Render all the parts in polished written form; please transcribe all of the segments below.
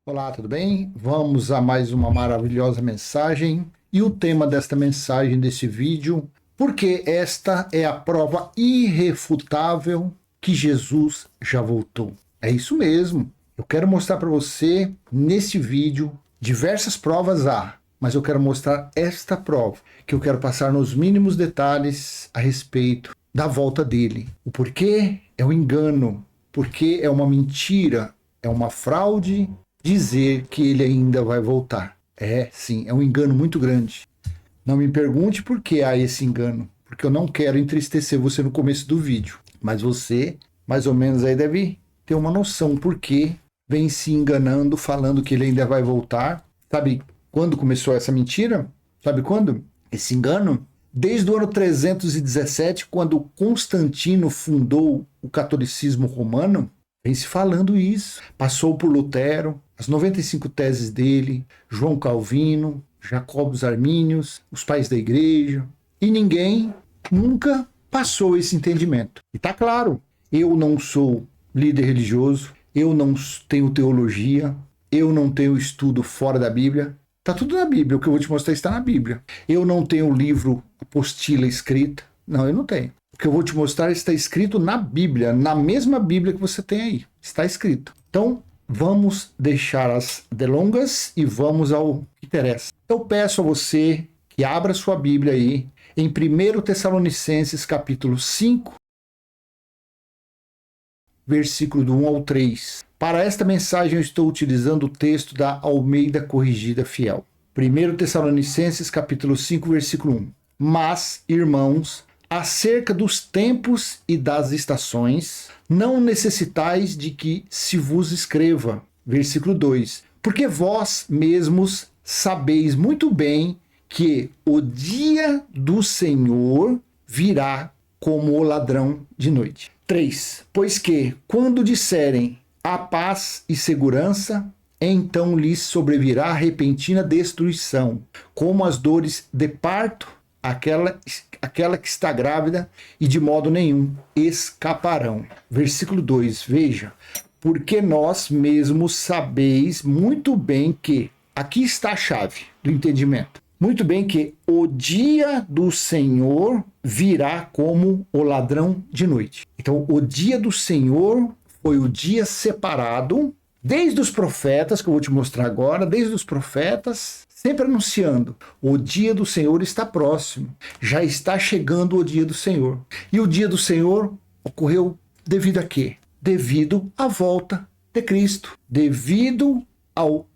Olá, tudo bem? Vamos a mais uma maravilhosa mensagem. E o tema desta mensagem, desse vídeo, porque esta é a prova irrefutável que Jesus já voltou. É isso mesmo. Eu quero mostrar para você, nesse vídeo, diversas provas há, mas eu quero mostrar esta prova, que eu quero passar nos mínimos detalhes a respeito da volta dele. O porquê é um engano, porque é uma mentira, é uma fraude dizer que ele ainda vai voltar. É, sim, é um engano muito grande. Não me pergunte por que há esse engano, porque eu não quero entristecer você no começo do vídeo. Mas você, mais ou menos aí, deve ter uma noção por que vem se enganando, falando que ele ainda vai voltar. Sabe quando começou essa mentira? Sabe quando? Esse engano? Desde o ano 317, quando Constantino fundou o catolicismo romano, vem se falando isso. Passou por Lutero, as 95 teses dele, João Calvino, Jacobus Armínios, os pais da igreja, e ninguém nunca passou esse entendimento. E tá claro, eu não sou líder religioso, eu não tenho teologia, eu não tenho estudo fora da Bíblia. Tá tudo na Bíblia, o que eu vou te mostrar está na Bíblia. Eu não tenho livro, apostila escrita. Não, eu não tenho. O que eu vou te mostrar está escrito na Bíblia, na mesma Bíblia que você tem aí. Está escrito. Então, vamos deixar as delongas e vamos ao que interessa. Eu peço a você que abra sua Bíblia aí em 1 Tessalonicenses capítulo 5, versículo do 1 ao 3. Para esta mensagem eu estou utilizando o texto da Almeida Corrigida Fiel. 1 Tessalonicenses capítulo 5, versículo 1. Mas, irmãos, acerca dos tempos e das estações, não necessitais de que se vos escreva. Versículo 2. Porque vós mesmos sabeis muito bem que o dia do Senhor virá como o ladrão de noite. 3. Pois que, quando disserem a paz e segurança, então lhes sobrevirá repentina destruição, como as dores de parto, aquela que está grávida, e de modo nenhum escaparão. Versículo 2, veja. Porque nós mesmos sabeis muito bem que, aqui está a chave do entendimento, muito bem que o dia do Senhor virá como o ladrão de noite. Então, o dia do Senhor foi o dia separado, desde os profetas, que eu vou te mostrar agora, desde os profetas, sempre anunciando, o dia do Senhor está próximo, já está chegando o dia do Senhor. E o dia do Senhor ocorreu devido a quê? Devido à volta de Cristo, devido ao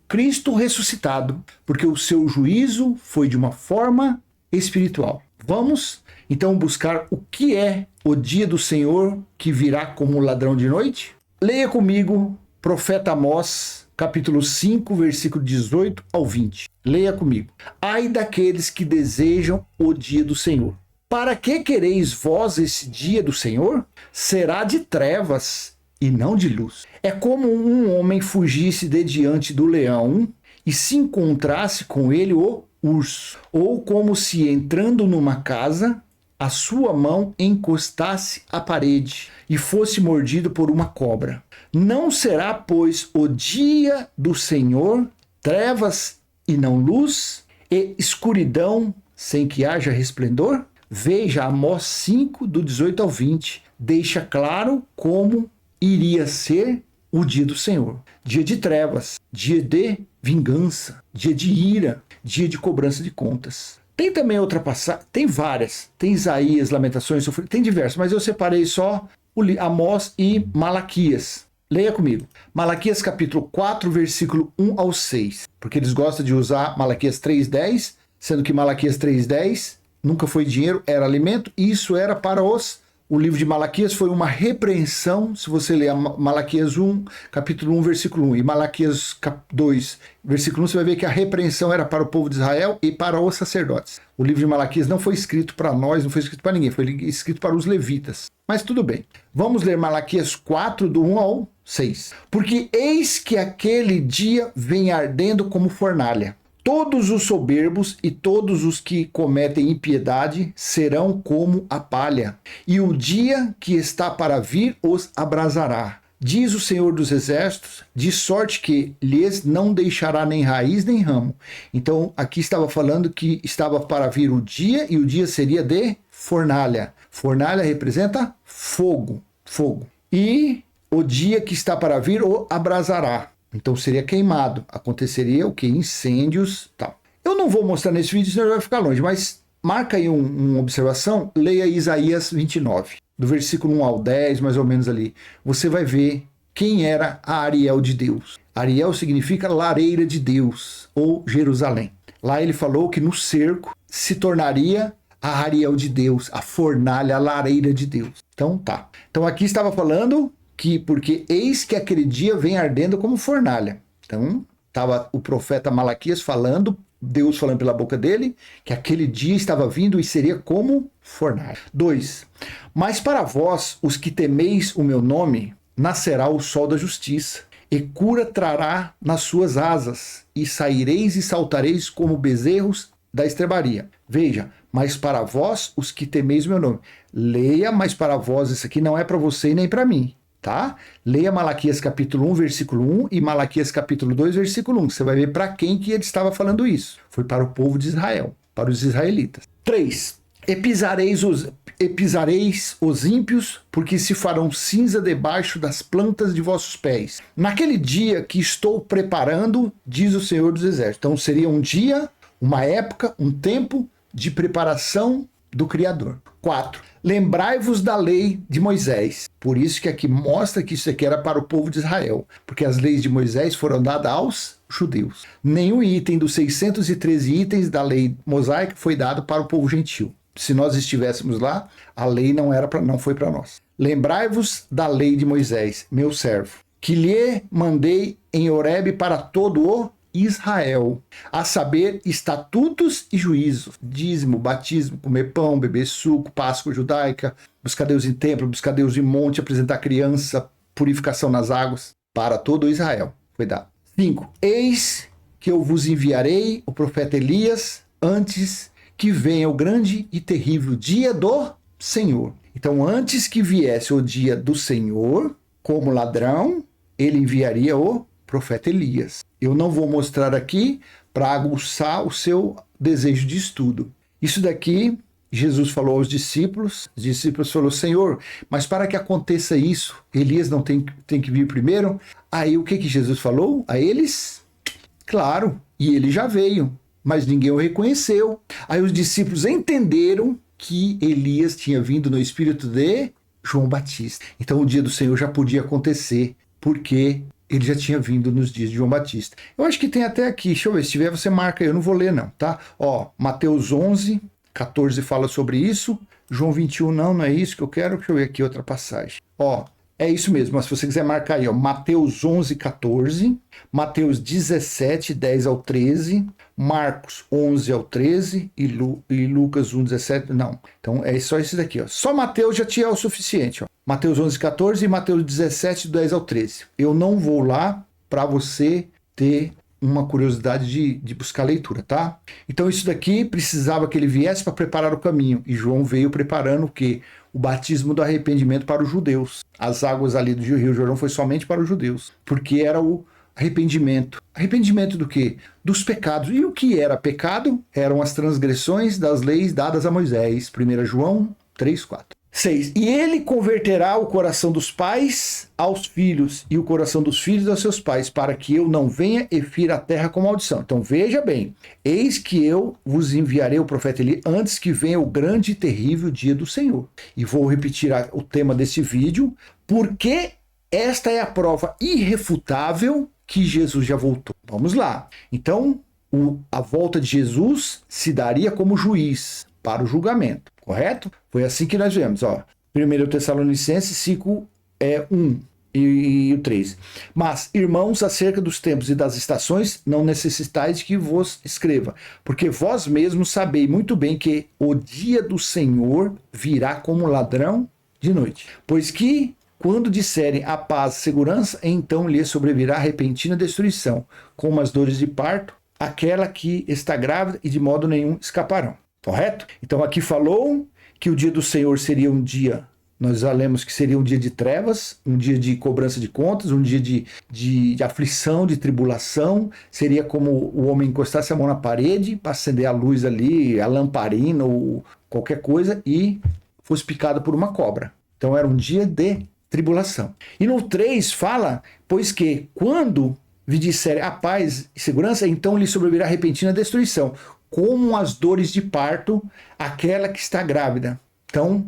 Cristo ressuscitado, porque o seu juízo foi de uma forma espiritual. Vamos então buscar o que é o dia do Senhor que virá como ladrão de noite? Leia comigo profeta Amós, capítulo 5, versículo 18 ao 20. Leia comigo. Ai daqueles que desejam o dia do Senhor. Para que quereis vós esse dia do Senhor? Será de trevas e não de luz. É como um homem fugisse de diante do leão e se encontrasse com ele o urso, ou como se entrando numa casa, a sua mão encostasse à parede e fosse mordido por uma cobra. Não será, pois, o dia do Senhor trevas e não luz, e escuridão sem que haja resplendor? Veja Amós 5, do 18 ao 20. Deixa claro como iria ser o dia do Senhor. Dia de trevas, dia de vingança, dia de ira, dia de cobrança de contas. Tem também outra passagem, tem várias. Tem Isaías, Lamentações, tem diversas, mas eu separei só Amós e Malaquias. Leia comigo. Malaquias capítulo 4, versículo 1 ao 6. Porque eles gostam de usar Malaquias 3:10, sendo que Malaquias 3:10 nunca foi dinheiro, era alimento, e isso era para o livro de Malaquias foi uma repreensão. Se você ler Malaquias 1, capítulo 1, versículo 1, e Malaquias 2, versículo 1, você vai ver que a repreensão era para o povo de Israel e para os sacerdotes. O livro de Malaquias não foi escrito para nós, não foi escrito para ninguém, foi escrito para os levitas. Mas tudo bem. Vamos ler Malaquias 4, do 1 ao 6. Porque eis que aquele dia vem ardendo como fornalha. Todos os soberbos e todos os que cometem impiedade serão como a palha, e o dia que está para vir os abrasará. diz o Senhor dos Exércitos, de sorte que lhes não deixará nem raiz nem ramo. Então, aqui estava falando que estava para vir o dia, e o dia seria de fornalha. Fornalha representa fogo, fogo. E o dia que está para vir o abrasará. Então, seria queimado. Aconteceria o que? Incêndios, tal. Eu não vou mostrar nesse vídeo, senão vai ficar longe, mas marca aí uma observação, leia Isaías 29. Do versículo 1 ao 10, mais ou menos ali, você vai ver quem era a Ariel de Deus. Ariel significa lareira de Deus, ou Jerusalém. Lá ele falou que no cerco se tornaria a Ariel de Deus, a fornalha, a lareira de Deus. Então tá. Então aqui estava falando que, porque eis que aquele dia vem ardendo como fornalha. Então estava o profeta Malaquias falando, Deus falando pela boca dele, que aquele dia estava vindo e seria como fornalha. 2. Mas para vós, os que temeis o meu nome, nascerá o sol da justiça, e cura trará nas suas asas, e saireis e saltareis como bezerros da estrebaria. Veja, mas para vós, os que temeis o meu nome. Leia, mas para vós, isso aqui não é para você e nem para mim. Tá? Leia Malaquias capítulo 1, versículo 1 e Malaquias capítulo 2, versículo 1. Você vai ver para quem que ele estava falando isso. Foi para o povo de Israel, para os israelitas. 3. E pisareis os ímpios, porque se farão cinza debaixo das plantas de vossos pés. Naquele dia que estou preparando, diz o Senhor dos Exércitos. Então seria um dia, uma época, um tempo de preparação do Criador. 4. Lembrai-vos da lei de Moisés. Por isso que aqui mostra que isso aqui era para o povo de Israel, porque as leis de Moisés foram dadas aos judeus. Nenhum item dos 613 itens da lei mosaica foi dado para o povo gentil. Se nós estivéssemos lá, a lei não foi para nós. Lembrai-vos da lei de Moisés, meu servo, que lhe mandei em Horebe para todo o Israel, a saber, estatutos e juízos, dízimo, batismo, comer pão, beber suco, Páscoa judaica, buscar Deus em templo, buscar Deus em monte, apresentar criança, purificação nas águas, para todo Israel. Foi dado. 5. Eis que eu vos enviarei o profeta Elias antes que venha o grande e terrível dia do Senhor. Então, antes que viesse o dia do Senhor, como ladrão, ele enviaria o profeta Elias. Eu não vou mostrar aqui para aguçar o seu desejo de estudo. Isso daqui, Jesus falou aos discípulos, os discípulos falaram, Senhor, mas para que aconteça isso, Elias não tem que vir primeiro? Aí o que Jesus falou a eles? Claro, e ele já veio, mas ninguém o reconheceu. Aí os discípulos entenderam que Elias tinha vindo no espírito de João Batista. Então o dia do Senhor já podia acontecer, porque ele já tinha vindo nos dias de João Batista. Eu acho que tem até aqui, deixa eu ver, se tiver você marca aí, eu não vou ler não, tá? Ó, Mateus 11, 14 fala sobre isso, João 21 não é isso que eu quero, deixa eu ver aqui outra passagem. Ó, é isso mesmo, mas se você quiser marcar aí, ó, Mateus 11, 14, Mateus 17, 10 ao 13, Marcos 11 ao 13 e Lucas 1, 17, não. Então é só esse daqui, ó. Só Mateus já tinha o suficiente, ó. Mateus 11, 14 e Mateus 17, 10 ao 13. Eu não vou lá para você ter uma curiosidade de buscar leitura, tá? Então isso daqui precisava que ele viesse para preparar o caminho. E João veio preparando o quê? O batismo do arrependimento para os judeus. As águas ali do Rio Jordão foi somente para os judeus, porque era o arrependimento. Arrependimento do quê? Dos pecados. E o que era pecado? Eram as transgressões das leis dadas a Moisés. 1 João 3, 4. 6. E ele converterá o coração dos pais aos filhos e o coração dos filhos aos seus pais, para que eu não venha e fira a terra com maldição. Então veja bem, eis que eu vos enviarei o profeta Eli antes que venha o grande e terrível dia do Senhor. E vou repetir o tema desse vídeo, porque esta é a prova irrefutável que Jesus já voltou. Vamos lá. Então, a volta de Jesus se daria como juiz para o julgamento, correto? Foi assim que nós vemos, ó. 1 Tessalonicenses 5, 1 e o 3. Mas, irmãos, acerca dos tempos e das estações, não necessitais que vos escreva, porque vós mesmos sabeis muito bem que o dia do Senhor virá como ladrão de noite. Pois que, quando disserem a paz e segurança, então lhe sobrevirá repentina destruição, como as dores de parto, aquela que está grávida e de modo nenhum escaparão. Correto? Então aqui falou que o dia do Senhor seria um dia nós já lemos que seria um dia de trevas, um dia de cobrança de contas, um dia de aflição, de tribulação. Seria como o homem encostasse a mão na parede para acender a luz ali, a lamparina ou qualquer coisa, e fosse picado por uma cobra. Então era um dia de tribulação. E no 3 fala, pois que quando lhe disser a paz e segurança, então lhe sobrevirá repentina destruição, como as dores de parto, aquela que está grávida. Então,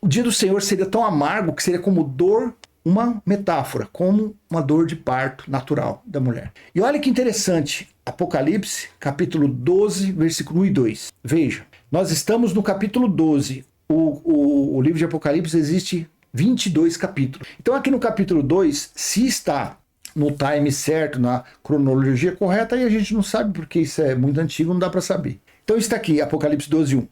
o dia do Senhor seria tão amargo que seria como dor, uma metáfora, como uma dor de parto natural da mulher. E olha que interessante, Apocalipse, capítulo 12, versículo 1 e 2. Veja, nós estamos no capítulo 12. O livro de Apocalipse existe 22 capítulos. Então aqui no capítulo 2, se está no time certo, na cronologia correta, aí a gente não sabe porque isso é muito antigo, não dá para saber. Então está aqui, Apocalipse 12, 1.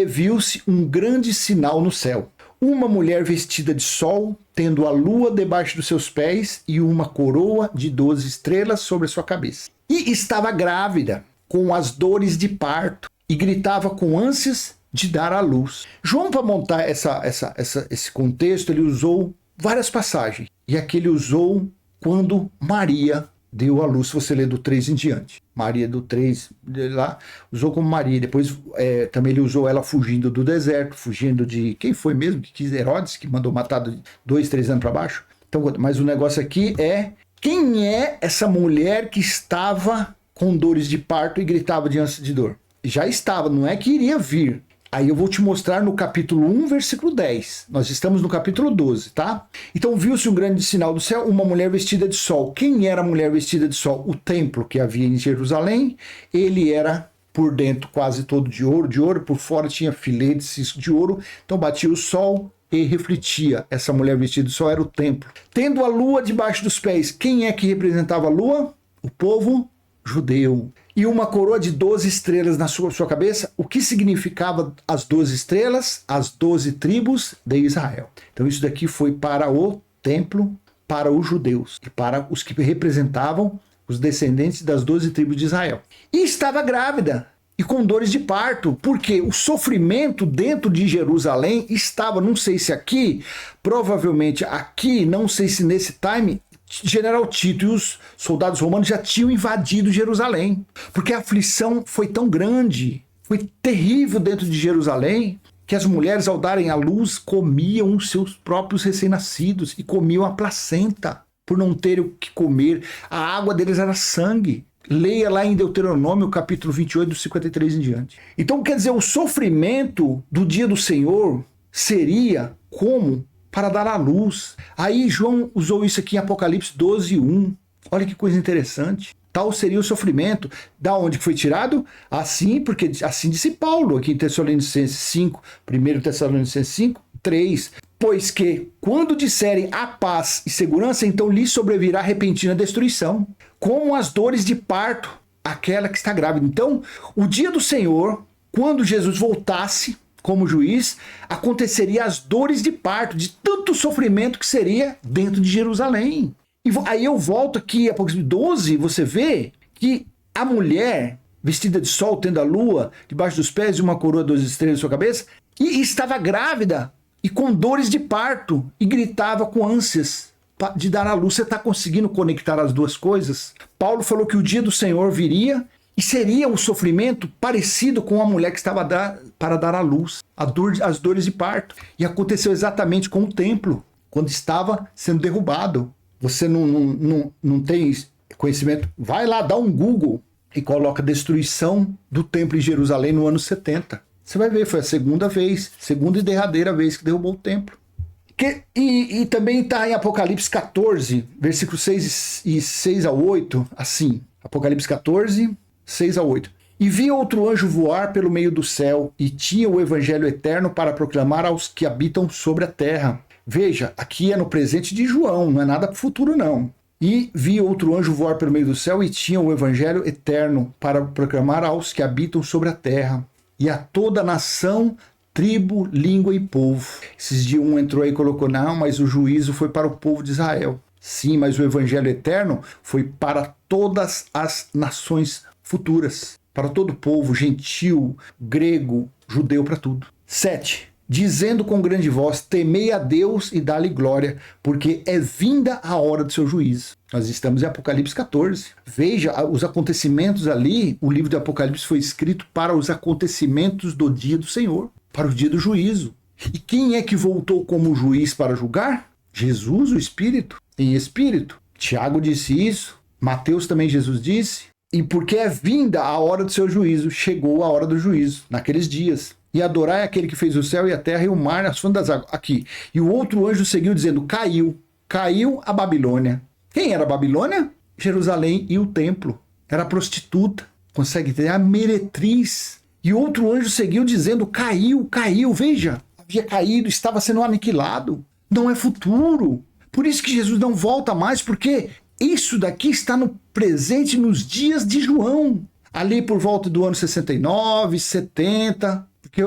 Viu-se um grande sinal no céu. Uma mulher vestida de sol, tendo a lua debaixo dos seus pés e uma coroa de 12 estrelas sobre a sua cabeça. E estava grávida, com as dores de parto, e gritava com ânsias de dar à luz. João, para montar esse contexto, ele usou várias passagens. E aqui ele usou quando Maria deu à luz, se você ler do 3 em diante. Maria do 3, lá, usou como Maria. Depois também ele usou ela fugindo do deserto, fugindo de... Quem foi mesmo que quis? Herodes, que mandou matar 2, 3 anos para baixo. Então, mas o negócio aqui é... Quem é essa mulher que estava com dores de parto e gritava de ânsia de dor? Já estava, não é que iria vir. Aí eu vou te mostrar no capítulo 1, versículo 10. Nós estamos no capítulo 12, tá? Então viu-se um grande sinal do céu, uma mulher vestida de sol. Quem era a mulher vestida de sol? O templo que havia em Jerusalém. Ele era por dentro quase todo de ouro, por fora tinha filetes de ouro. Então batia o sol e refletia. Essa mulher vestida de sol era o templo. Tendo a lua debaixo dos pés. Quem é que representava a lua? O povo judeu. E uma coroa de 12 estrelas na sua cabeça. O que significava as 12 estrelas? As 12 tribos de Israel. Então isso daqui foi para o templo, para os judeus e para os que representavam os descendentes das 12 tribos de Israel. E estava grávida e com dores de parto, porque o sofrimento dentro de Jerusalém estava, não sei se aqui, provavelmente aqui, não sei se nesse time... General Tito e os soldados romanos já tinham invadido Jerusalém, porque a aflição foi tão grande, foi terrível dentro de Jerusalém, que as mulheres, ao darem à luz, comiam os seus próprios recém-nascidos e comiam a placenta, por não terem o que comer. A água deles era sangue. Leia lá em Deuteronômio, capítulo 28, do 53 em diante. Então, quer dizer, o sofrimento do dia do Senhor seria como para dar à luz. Aí João usou isso aqui em Apocalipse 12, 1. Olha que coisa interessante. Tal seria o sofrimento. Da onde foi tirado? Assim, porque assim disse Paulo aqui em Tessalonicenses 5, 1 Tessalonicenses 5, 3. Pois que, quando disserem a paz e segurança, então lhes sobrevirá repentina destruição, como as dores de parto, aquela que está grávida. Então, o dia do Senhor, quando Jesus voltasse como juiz, aconteceria as dores de parto, de tanto sofrimento que seria dentro de Jerusalém. E aí eu volto aqui, Apocalipse 12, você vê que a mulher, vestida de sol, tendo a lua debaixo dos pés e uma coroa de 12 estrelas na sua cabeça, e estava grávida e com dores de parto, e gritava com ânsias de dar à luz. Você está conseguindo conectar as duas coisas? Paulo falou que o dia do Senhor viria, e seria um sofrimento parecido com a mulher que estava para dar à luz, as dores de parto. E aconteceu exatamente com o templo, quando estava sendo derrubado. Você não tem conhecimento? Vai lá, dá um Google e coloca destruição do templo em Jerusalém no ano 70. Você vai ver, foi a segunda e derradeira vez que derrubou o templo. E também está em Apocalipse 14, versículos 6 a 8, assim. Apocalipse 14... 6 a 8. E vi outro anjo voar pelo meio do céu, e tinha o evangelho eterno para proclamar aos que habitam sobre a terra. Veja, aqui é no presente de João, não é nada para o futuro não. E vi outro anjo voar pelo meio do céu, e tinha o evangelho eterno para proclamar aos que habitam sobre a terra, e a toda nação, tribo, língua e povo. Esses dias um entrou aí e colocou, não, mas o juízo foi para o povo de Israel. Sim, mas o evangelho eterno foi para todas as nações futuras, para todo o povo, gentil, grego, judeu, para tudo. 7. dizendo com grande voz: temei a Deus e dá-lhe glória, porque é vinda a hora do seu juízo. Nós estamos em Apocalipse 14. Veja os acontecimentos ali. O livro de Apocalipse foi escrito para os acontecimentos do dia do Senhor, para o dia do juízo. E quem é que voltou como juiz para julgar? Jesus, o Espírito, em espírito. Tiago disse isso, Mateus também Jesus disse. E porque é vinda a hora do seu juízo, chegou a hora do juízo, naqueles dias. E adorai aquele que fez o céu e a terra e o mar, as fontes das águas. Aqui. E o outro anjo seguiu dizendo: caiu a Babilônia. Quem era a Babilônia? Jerusalém e o templo. Era a prostituta. Consegue ter a meretriz. E outro anjo seguiu dizendo: caiu, veja. Havia caído, estava sendo aniquilado. Não é futuro. Por isso que Jesus não volta mais, porque isso daqui está no presente, nos dias de João. Ali por volta do ano 69, 70, porque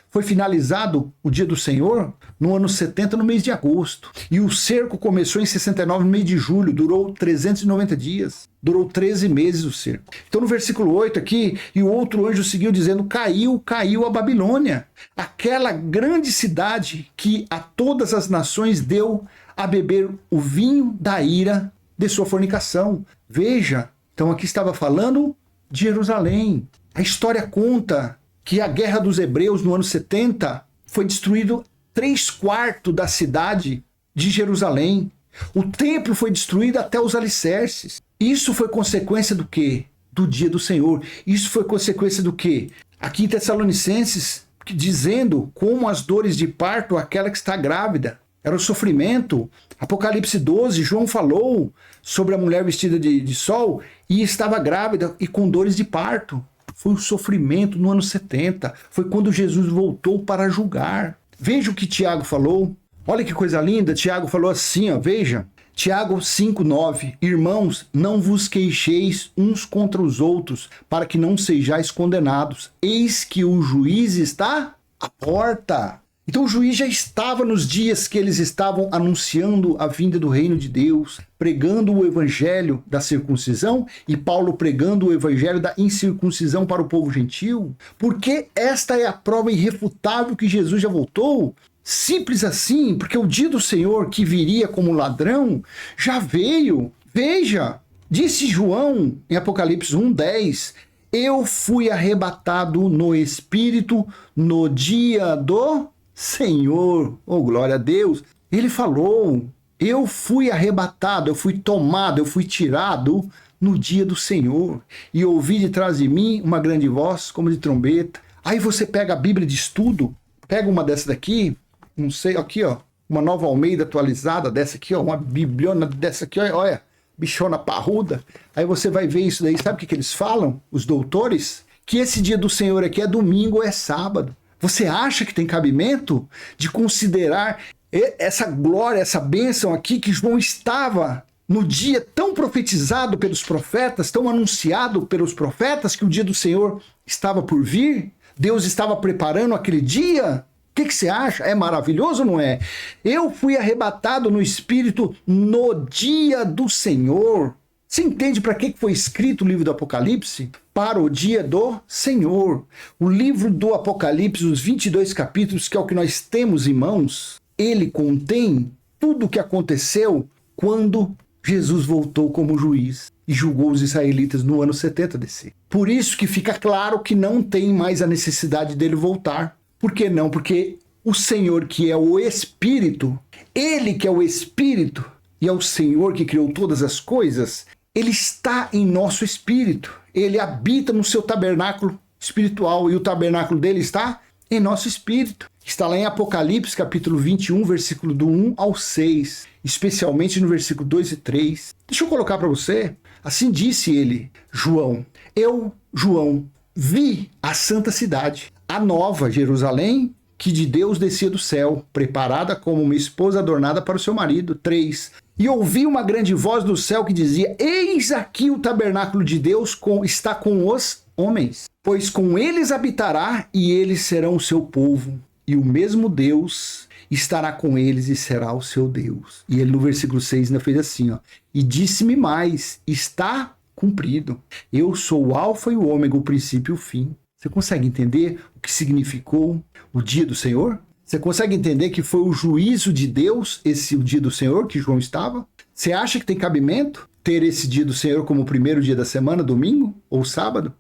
foi finalizado o dia do Senhor no ano 70, no mês de agosto. E o cerco começou em 69, no mês de julho, durou 390 dias. Durou 13 meses o cerco. Então no versículo 8 aqui, e o outro anjo seguiu dizendo: caiu a Babilônia, aquela grande cidade que a todas as nações deu a beber o vinho da ira de sua fornicação. Veja, então aqui estava falando de Jerusalém. A história conta que a guerra dos hebreus no ano 70 foi destruído 3/4 da cidade de Jerusalém. O templo foi destruído até os alicerces. Isso foi consequência do quê? Do dia do Senhor. Isso foi consequência do quê? Aqui em Tessalonicenses, dizendo como as dores de parto, aquela que está grávida. Era o sofrimento. Apocalipse 12, João falou sobre a mulher vestida de sol e estava grávida e com dores de parto. Foi o sofrimento no ano 70. Foi quando Jesus voltou para julgar. Veja o que Tiago falou. Olha que coisa linda. Tiago falou assim, ó, veja. Tiago 5,9. Irmãos, não vos queixeis uns contra os outros, para que não sejais condenados. Eis que o juiz está à porta. Então o juiz já estava nos dias que eles estavam anunciando a vinda do reino de Deus, pregando o evangelho da circuncisão e Paulo pregando o evangelho da incircuncisão para o povo gentil. Porque esta é a prova irrefutável que Jesus já voltou. Simples assim, porque o dia do Senhor que viria como ladrão já veio. Veja, disse João em Apocalipse 1:10, eu fui arrebatado no Espírito no dia do Senhor. Oh, glória a Deus. Ele falou, eu fui arrebatado, eu fui tomado, eu fui tirado no dia do Senhor. E ouvi de trás de mim uma grande voz como de trombeta. Aí você pega a Bíblia de estudo, pega uma dessa daqui, não sei, aqui ó, uma Nova Almeida atualizada dessa aqui ó, uma bibliona dessa aqui, olha, bichona parruda. Aí você vai ver isso daí, sabe o que eles falam, os doutores? Que esse dia do Senhor aqui é domingo ou é sábado. Você acha que tem cabimento de considerar essa glória, essa bênção aqui que João estava no dia tão profetizado pelos profetas, tão anunciado pelos profetas que o dia do Senhor estava por vir? Deus estava preparando aquele dia? O que você acha? É maravilhoso ou não é? Eu fui arrebatado no Espírito no dia do Senhor. Você entende para que foi escrito o livro do Apocalipse? Para o dia do Senhor. O livro do Apocalipse, os 22 capítulos, que é o que nós temos em mãos, ele contém tudo o que aconteceu quando Jesus voltou como juiz e julgou os israelitas no ano 70 DC. Por isso que fica claro que não tem mais a necessidade dele voltar. Por que não? Porque o Senhor, que é o Espírito, ele que é o Espírito e é o Senhor que criou todas as coisas, ele está em nosso espírito. Ele habita no seu tabernáculo espiritual e o tabernáculo dele está em nosso espírito. Está lá em Apocalipse, capítulo 21, versículo do 1 ao 6, especialmente no versículo 2 e 3. Deixa eu colocar para você. Assim disse ele, João. Eu, João, vi a santa cidade, a nova Jerusalém, que de Deus descia do céu, preparada como uma esposa adornada para o seu marido. 3. E ouvi uma grande voz do céu que dizia, eis aqui o tabernáculo de Deus está com os homens, pois com eles habitará e eles serão o seu povo. E o mesmo Deus estará com eles e será o seu Deus. E ele no versículo 6 ainda fez assim, ó, e disse-me mais, está cumprido. Eu sou o alfa e o ômega, o princípio e o fim. Você consegue entender o que significou o dia do Senhor? Você consegue entender que foi o juízo de Deus, o dia do Senhor, que João estava? Você acha que tem cabimento ter esse dia do Senhor como o primeiro dia da semana, domingo ou sábado?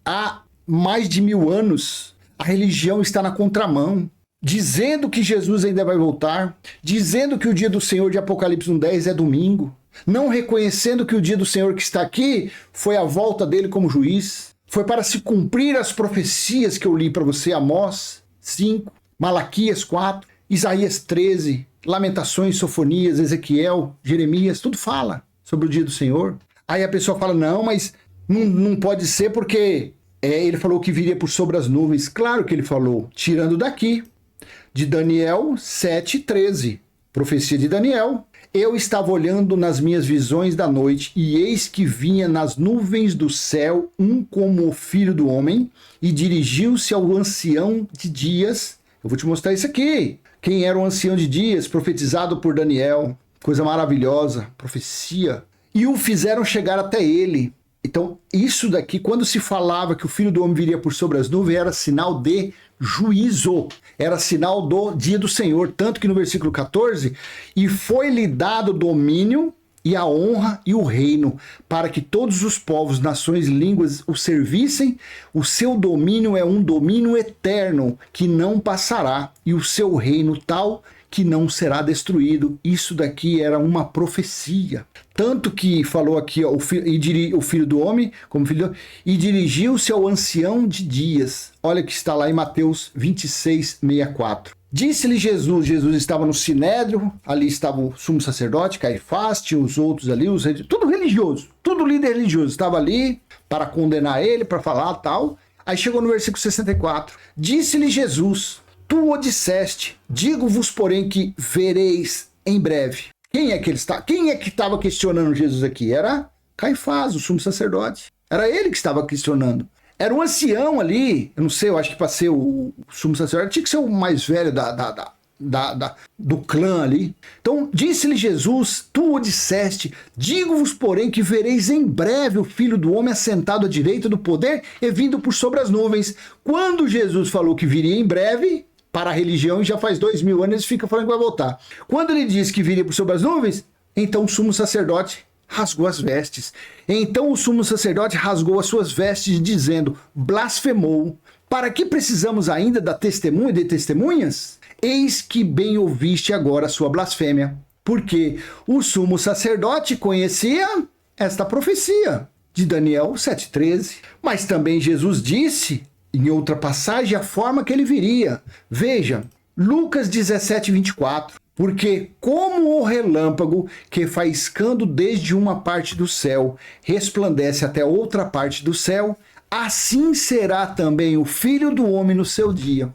Há mais de 1000 anos, a religião está na contramão, dizendo que Jesus ainda vai voltar, dizendo que o dia do Senhor de Apocalipse 1:10 é domingo, não reconhecendo que o dia do Senhor que está aqui foi a volta dele como juiz, foi para se cumprir as profecias que eu li para você, Amós 5, Malaquias 4, Isaías 13, Lamentações, Sofonias, Ezequiel, Jeremias, tudo fala sobre o dia do Senhor. Aí a pessoa fala, não, mas não pode ser porque ele falou que viria por sobre as nuvens. Claro que ele falou, tirando daqui, de Daniel 7:13, profecia de Daniel. Eu estava olhando nas minhas visões da noite, e eis que vinha nas nuvens do céu um como o filho do homem, e dirigiu-se ao ancião de dias. Eu vou te mostrar isso aqui. Quem era o ancião de dias, profetizado por Daniel. Coisa maravilhosa, profecia. E o fizeram chegar até ele. Então, isso daqui, quando se falava que o Filho do Homem viria por sobre as nuvens, era sinal de juízo. Era sinal do dia do Senhor. Tanto que no versículo 14, e foi-lhe dado domínio e a honra e o reino, para que todos os povos, nações e línguas o servissem. O seu domínio é um domínio eterno, que não passará, e o seu reino tal que não será destruído. Isso daqui era uma profecia. Tanto que falou aqui, ó, o filho do homem, como filho do, e dirigiu-se ao ancião de dias. Olha que está lá em Mateus 26:64. Disse-lhe Jesus estava no Sinédrio, ali estava o sumo sacerdote, Caifás, tinha os outros ali, tudo religioso, tudo líder religioso, estava ali para condenar ele, para falar tal. Aí chegou no versículo 64. Disse-lhe Jesus, tu o disseste, digo-vos, porém, que vereis em breve. Quem é que estava questionando Jesus aqui? Era Caifás, o sumo sacerdote. Era ele que estava questionando. Era um ancião ali, eu não sei, eu acho que para ser o sumo sacerdote, tinha que ser o mais velho do clã ali. Então, disse-lhe Jesus, tu o disseste, digo-vos, porém, que vereis em breve o Filho do Homem assentado à direita do poder e vindo por sobre as nuvens. Quando Jesus falou que viria em breve, para a religião, e já faz 2000 anos, eles ficam falando que vai voltar. Quando ele disse que viria por sobre as nuvens, então o sumo sacerdote rasgou as vestes. Então o sumo sacerdote rasgou as suas vestes, dizendo, blasfemou. Para que precisamos ainda da testemunha de testemunhas? Eis que bem ouviste agora a sua blasfêmia. Porque o sumo sacerdote conhecia esta profecia de Daniel 7:13. Mas também Jesus disse, em outra passagem, a forma que ele viria. Veja, Lucas 17:24. Porque como o relâmpago que faiscando desde uma parte do céu resplandece até outra parte do céu, assim será também o Filho do Homem no seu dia.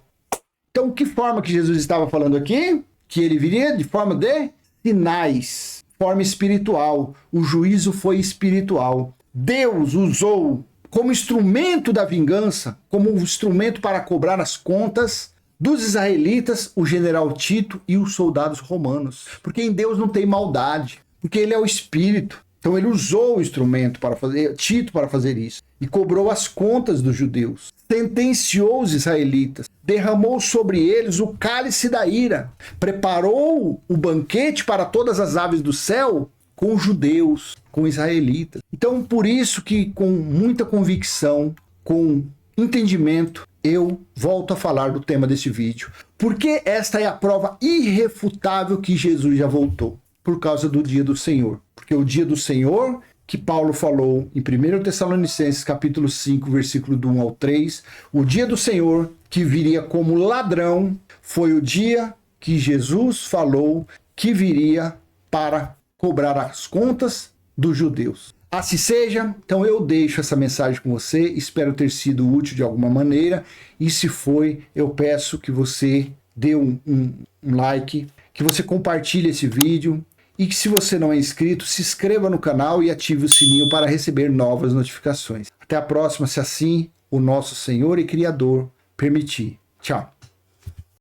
Então, que forma que Jesus estava falando aqui? Que ele viria de forma de sinais, forma espiritual. O juízo foi espiritual. Deus usou como instrumento da vingança, como um instrumento para cobrar as contas dos israelitas, o general Tito e os soldados romanos. Porque em Deus não tem maldade, porque ele é o Espírito. Então ele usou o instrumento para fazer, Tito para fazer isso. E cobrou as contas dos judeus. Sentenciou os israelitas. Derramou sobre eles o cálice da ira. Preparou o banquete para todas as aves do céu com os judeus, com israelitas. Então por isso que com muita convicção, com entendimento, eu volto a falar do tema desse vídeo, porque esta é a prova irrefutável que Jesus já voltou, por causa do dia do Senhor. Porque o dia do Senhor, que Paulo falou em 1 Tessalonicenses capítulo 5, versículo do 1 ao 3, o dia do Senhor que viria como ladrão, foi o dia que Jesus falou que viria para cobrar as contas dos judeus. Assim seja, então eu deixo essa mensagem com você, espero ter sido útil de alguma maneira, e se foi, eu peço que você dê um like, que você compartilhe esse vídeo, e que se você não é inscrito, se inscreva no canal e ative o sininho para receber novas notificações. Até a próxima, se assim o nosso Senhor e Criador permitir. Tchau!